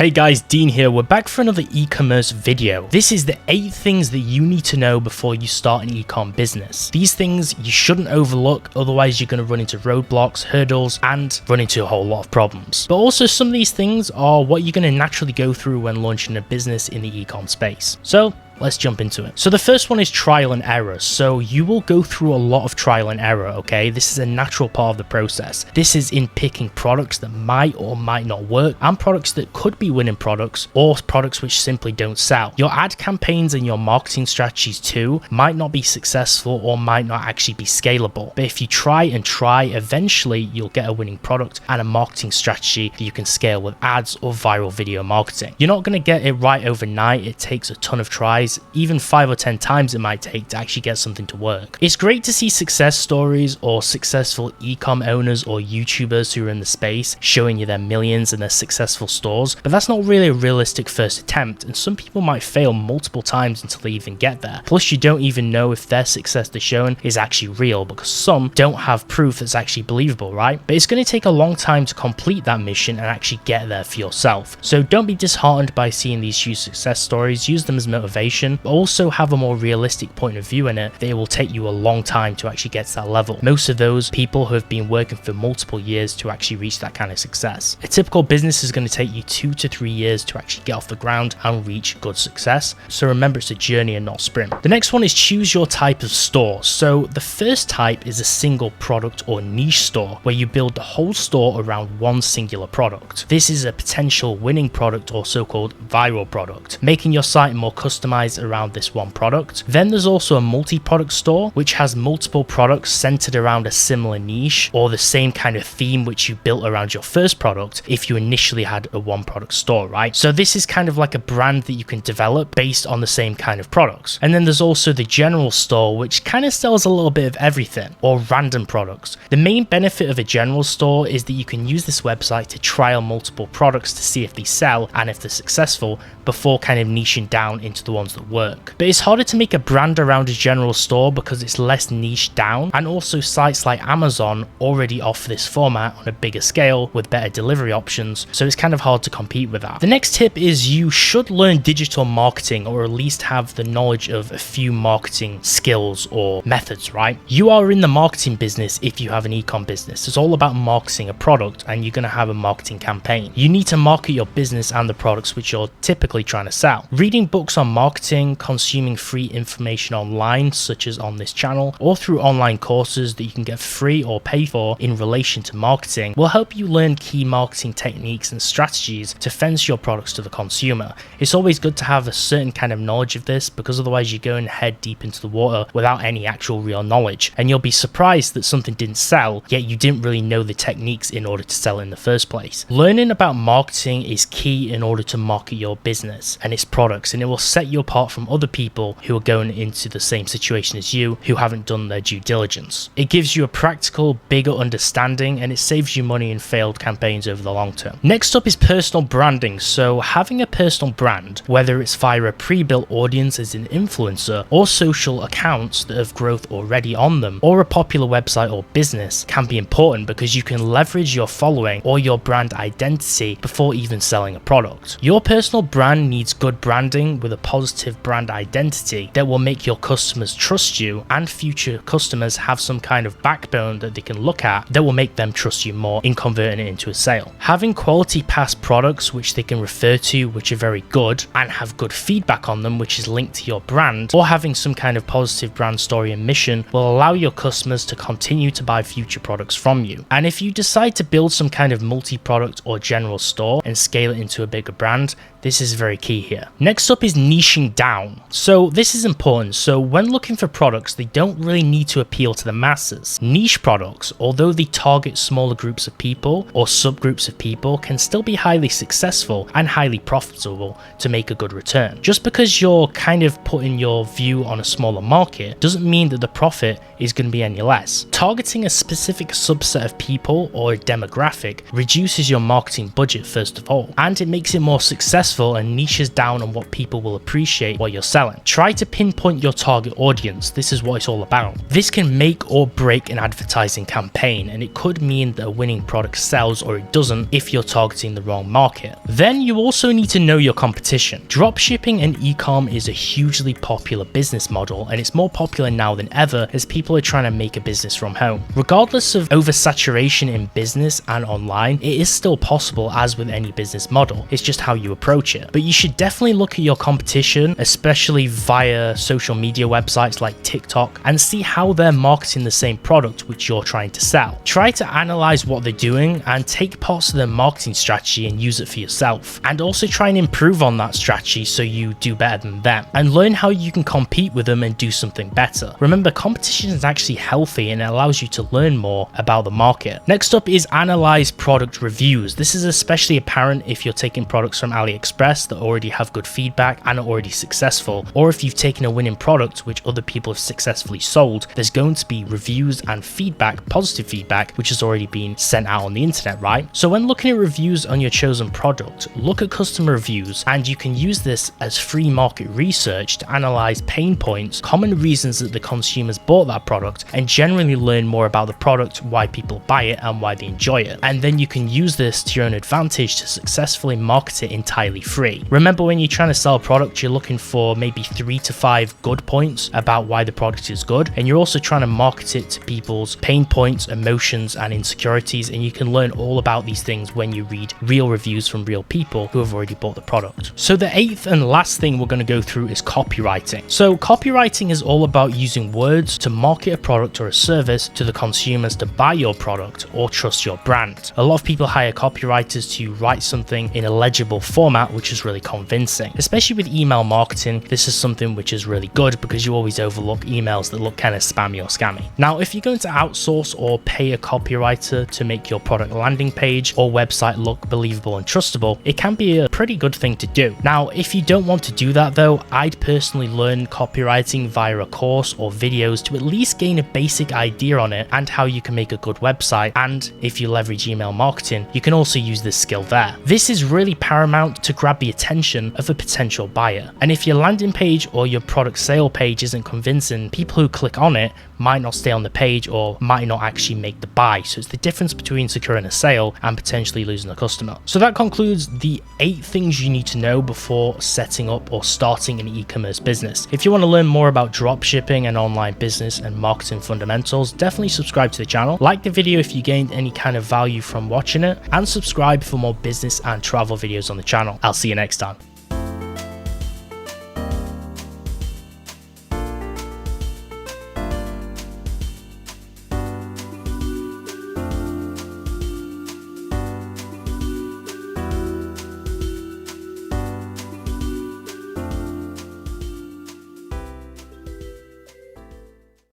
Hey guys, Dean here. We're back for another e-commerce video. This is the 8 things that you need to know before you start an e-com business. These things you shouldn't overlook, otherwise you're going to run into roadblocks, hurdles, and run into a whole lot of problems. But also some of these things are what you're going to naturally go through when launching a business in the e-com space. So let's jump into it. So the first one is trial and error. So you will go through a lot of trial and error, okay? This is a natural part of the process. This is in picking products that might or might not work, and products that could be winning products, or products which simply don't sell. Your ad campaigns and your marketing strategies too might not be successful or might not actually be scalable. But if you try and try, eventually you'll get a winning product and a marketing strategy that you can scale with ads or viral video marketing. You're not going to get it right overnight. It takes a ton of tries. Even 5 or 10 times it might take to actually get something to work. It's great to see success stories or successful e-com owners or YouTubers who are in the space showing you their millions and their successful stores, but that's not really a realistic first attempt, and some people might fail multiple times until they even get there. Plus, you don't even know if their success they're showing is actually real, because some don't have proof that's actually believable, right? But it's going to take a long time to complete that mission and actually get there for yourself. So don't be disheartened by seeing these huge success stories. Use them as motivation, but also have a more realistic point of view in it that it will take you a long time to actually get to that level. Most of those people who have been working for multiple years to actually reach that kind of success. A typical business is going to take you 2 to 3 years to actually get off the ground and reach good success. So remember, it's a journey and not a sprint. The next one is choose your type of store. So the first type is a single product or niche store, where you build the whole store around one singular product. This is a potential winning product or so-called viral product, making your site more customized around this one product. Then there's also a multi-product store, which has multiple products centered around a similar niche or the same kind of theme which you built around your first product if you initially had a one product store, right? So this is kind of like a brand that you can develop based on the same kind of products. And then there's also the general store, which kind of sells a little bit of everything or random products. The main benefit of a general store is that you can use this website to trial multiple products to see if they sell and if they're successful before kind of niching down into the ones that work. But it's harder to make a brand around a general store because it's less niche down, and also sites like Amazon already offer this format on a bigger scale with better delivery options, so it's kind of hard to compete with that. The next tip is you should learn digital marketing, or at least have the knowledge of a few marketing skills or methods, right? You are in the marketing business if you have an e-com business. It's all about marketing a product, and you're going to have a marketing campaign. You need to market your business and the products which you're typically trying to sell. Reading books on marketing, consuming free information online, such as on this channel, or through online courses that you can get free or pay for in relation to marketing, will help you learn key marketing techniques and strategies to fence your products to the consumer. It's always good to have a certain kind of knowledge of this, because otherwise you're going head deep into the water without any actual real knowledge, and you'll be surprised that something didn't sell, yet you didn't really know the techniques in order to sell in the first place. Learning about marketing is key in order to market your business and its products, and it will set you apart from other people who are going into the same situation as you, who haven't done their due diligence. It gives you a practical, bigger understanding, and it saves you money in failed campaigns over the long term. Next up is personal branding. So having a personal brand, whether it's via a pre-built audience as an influencer, or social accounts that have growth already on them, or a popular website or business, can be important, because you can leverage your following or your brand identity before even selling a product. Your personal brand needs good branding with a positive brand identity that will make your customers trust you, and future customers have some kind of backbone that they can look at that will make them trust you more in converting it into a sale. Having quality past products which they can refer to, which are very good and have good feedback on them, which is linked to your brand, or having some kind of positive brand story and mission, will allow your customers to continue to buy future products from you. And if you decide to build some kind of multi-product or general store and scale it into a bigger brand, this is very key here. Next up is niching down. So this is important. So when looking for products, they don't really need to appeal to the masses. Niche products, although they target smaller groups of people or subgroups of people, can still be highly successful and highly profitable to make a good return. Just because you're kind of putting your view on a smaller market doesn't mean that the profit is going to be any less. Targeting a specific subset of people or a demographic reduces your marketing budget first of all, and it makes it more successful and niches down on what people will appreciate differentiate what you're selling. Try to pinpoint your target audience. This is what it's all about. This can make or break an advertising campaign, and it could mean that a winning product sells or it doesn't if you're targeting the wrong market. Then you also need to know your competition. Dropshipping and e-com is a hugely popular business model, and it's more popular now than ever as people are trying to make a business from home. Regardless of oversaturation in business and online, it is still possible as with any business model. It's just how you approach it. But you should definitely look at your competition, especially via social media websites like TikTok, and see how they're marketing the same product which you're trying to sell. Try to analyze what they're doing and take parts of their marketing strategy and use it for yourself. And also try and improve on that strategy so you do better than them, and learn how you can compete with them and do something better. Remember, competition is actually healthy and it allows you to learn more about the market. Next up is analyze product reviews. This is especially apparent if you're taking products from AliExpress that already have good feedback and are already successful, or if you've taken a winning product which other people have successfully sold. There's going to be reviews and feedback, positive feedback, which has already been sent out on the internet, right? So when looking at reviews on your chosen product, look at customer reviews, and you can use this as free market research to analyze pain points, common reasons that the consumers bought that product, and generally learn more about the product, why people buy it and why they enjoy it. And then you can use this to your own advantage to successfully market it entirely free. Remember, when you're trying to sell a product, you're looking for maybe 3 to 5 good points about why the product is good, and you're also trying to market it to people's pain points, emotions and insecurities, and you can learn all about these things when you read real reviews from real people who have already bought the product. So the 8th and last thing we're going to go through is copywriting. So copywriting is all about using words to market a product or a service to the consumers to buy your product or trust your brand. A lot of people hire copywriters to write something in a legible format which is really convincing. Especially with email marketing, this is something which is really good because you always overlook emails that look kind of spammy or scammy. Now, if you're going to outsource or pay a copywriter to make your product landing page or website look believable and trustable, it can be a pretty good thing to do. Now, if you don't want to do that though, I'd personally learn copywriting via a course or videos to at least gain a basic idea on it and how you can make a good website. And if you leverage email marketing, you can also use this skill there. This is really paramount to grab the attention of a potential buyer. And if your landing page or your product sale page isn't convincing, people who click on it might not stay on the page or might not actually make the buy. So it's the difference between securing a sale and potentially losing a customer. So that concludes the 8 things you need to know before setting up or starting an e-commerce business. If you want to learn more about dropshipping and online business and marketing fundamentals, definitely subscribe to the channel. Like the video if you gained any kind of value from watching it, and subscribe for more business and travel videos on the channel. I'll see you next time.